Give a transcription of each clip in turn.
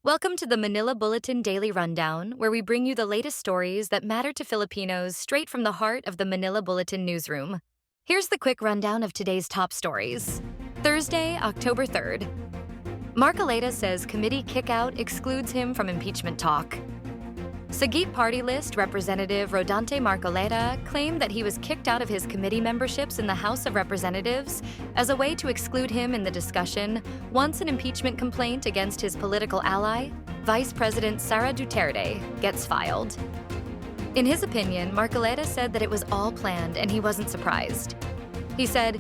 Welcome to the Manila Bulletin Daily Rundown, where we bring you the latest stories that matter to Filipinos straight from the heart of the Manila Bulletin newsroom. Here's the quick rundown of today's top stories. Thursday, October 3rd. Marcoleta says committee kickout excludes him from impeachment talk. Sagip Party List Representative Rodante Marcoleta claimed that he was kicked out of his committee memberships in the House of Representatives as a way to exclude him in the discussion once an impeachment complaint against his political ally, Vice President Sara Duterte, gets filed. In his opinion, Marcoleta said that it was all planned and he wasn't surprised. He said,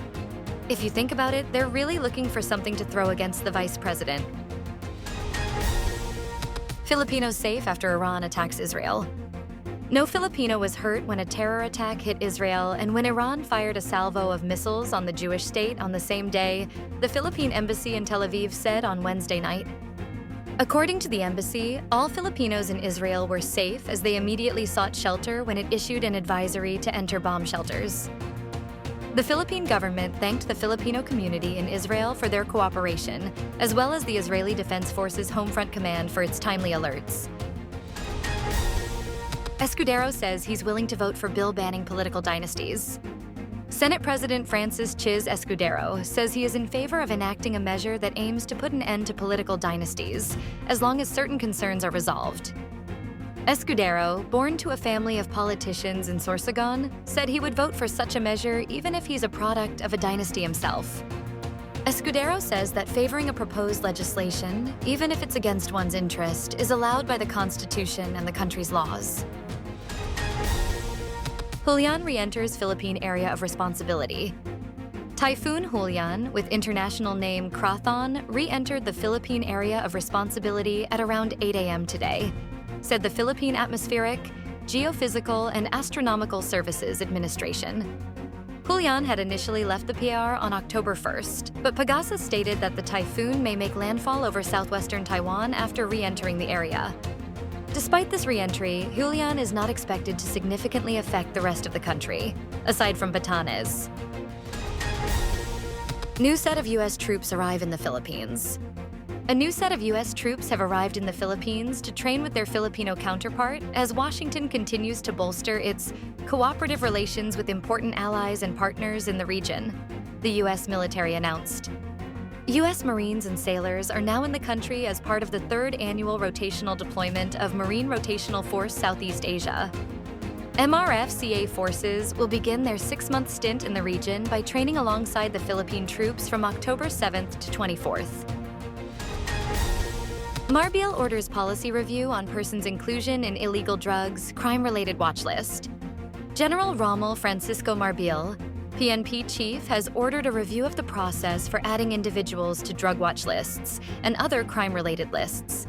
"If you think about it, they're really looking for something to throw against the vice president." Filipinos safe after Iran attacks Israel. No Filipino was hurt when a terror attack hit Israel, and when Iran fired a salvo of missiles on the Jewish state on the same day, the Philippine embassy in Tel Aviv said on Wednesday night. According to the embassy, all Filipinos in Israel were safe as they immediately sought shelter when it issued an advisory to enter bomb shelters. The Philippine government thanked the Filipino community in Israel for their cooperation, as well as the Israeli Defense Forces Homefront Command for its timely alerts. Escudero says he's willing to vote for bill banning political dynasties. Senate President Francis Chiz Escudero says he is in favor of enacting a measure that aims to put an end to political dynasties, as long as certain concerns are resolved. Escudero, born to a family of politicians in Sorsogon, said he would vote for such a measure even if he's a product of a dynasty himself. Escudero says that favoring a proposed legislation, even if it's against one's interest, is allowed by the Constitution and the country's laws. Julian re-enters Philippine Area of Responsibility. Typhoon Julian, with international name Krathon, re-entered the Philippine Area of Responsibility at around 8 a.m. today, said the Philippine Atmospheric, Geophysical, and Astronomical Services Administration. Julian had initially left the PR on October 1st, but Pagasa stated that the typhoon may make landfall over southwestern Taiwan after re-entering the area. Despite this re-entry, Julian is not expected to significantly affect the rest of the country, aside from Batanes. New set of U.S. troops arrive in the Philippines. A new set of U.S. troops have arrived in the Philippines to train with their Filipino counterpart as Washington continues to bolster its cooperative relations with important allies and partners in the region, the U.S. military announced. U.S. Marines and sailors are now in the country as part of the third annual rotational deployment of Marine Rotational Force Southeast Asia. MRF-CA forces will begin their 6-month stint in the region by training alongside the Philippine troops from October 7th to 24th. Marbil orders policy review on persons' inclusion in illegal drugs, crime-related watchlist. General Rommel Francisco Marbil, PNP chief, has ordered a review of the process for adding individuals to drug watch lists and other crime-related lists.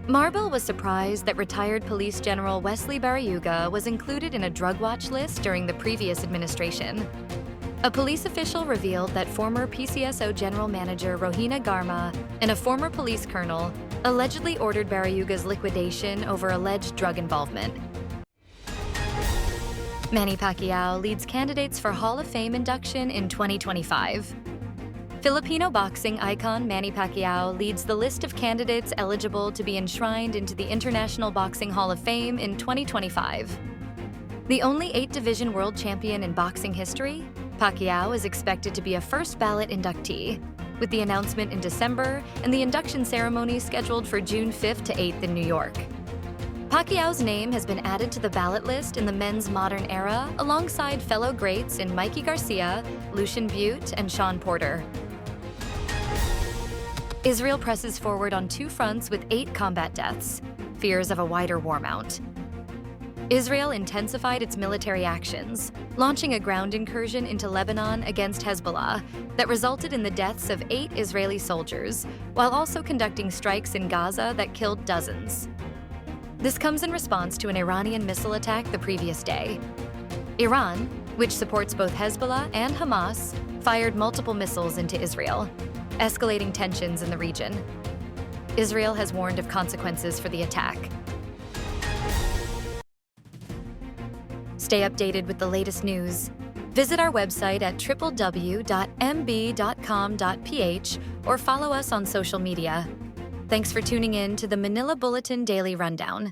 Marbil was surprised that retired Police General Wesley Barayuga was included in a drug watch list during the previous administration. A police official revealed that former PCSO General Manager Rohina Garma and a former police colonel allegedly ordered Barayuga's liquidation over alleged drug involvement. Manny Pacquiao leads candidates for Hall of Fame induction in 2025. Filipino boxing icon Manny Pacquiao leads the list of candidates eligible to be enshrined into the International Boxing Hall of Fame in 2025. The only 8-division world champion in boxing history, Pacquiao is expected to be a first-ballot inductee, with the announcement in December and the induction ceremony scheduled for June 5th to 8th in New York. Pacquiao's name has been added to the ballot list in the men's modern era alongside fellow greats in Mikey Garcia, Lucian Butte, and Sean Porter. Israel presses forward on 2 fronts with 8 combat deaths, fears of a wider war mount. Israel intensified its military actions, launching a ground incursion into Lebanon against Hezbollah that resulted in the deaths of 8 Israeli soldiers, while also conducting strikes in Gaza that killed dozens. This comes in response to an Iranian missile attack the previous day. Iran, which supports both Hezbollah and Hamas, fired multiple missiles into Israel, escalating tensions in the region. Israel has warned of consequences for the attack. Stay updated with the latest news. Visit our website at www.mb.com.ph or follow us on social media. Thanks for tuning in to the Manila Bulletin Daily Rundown.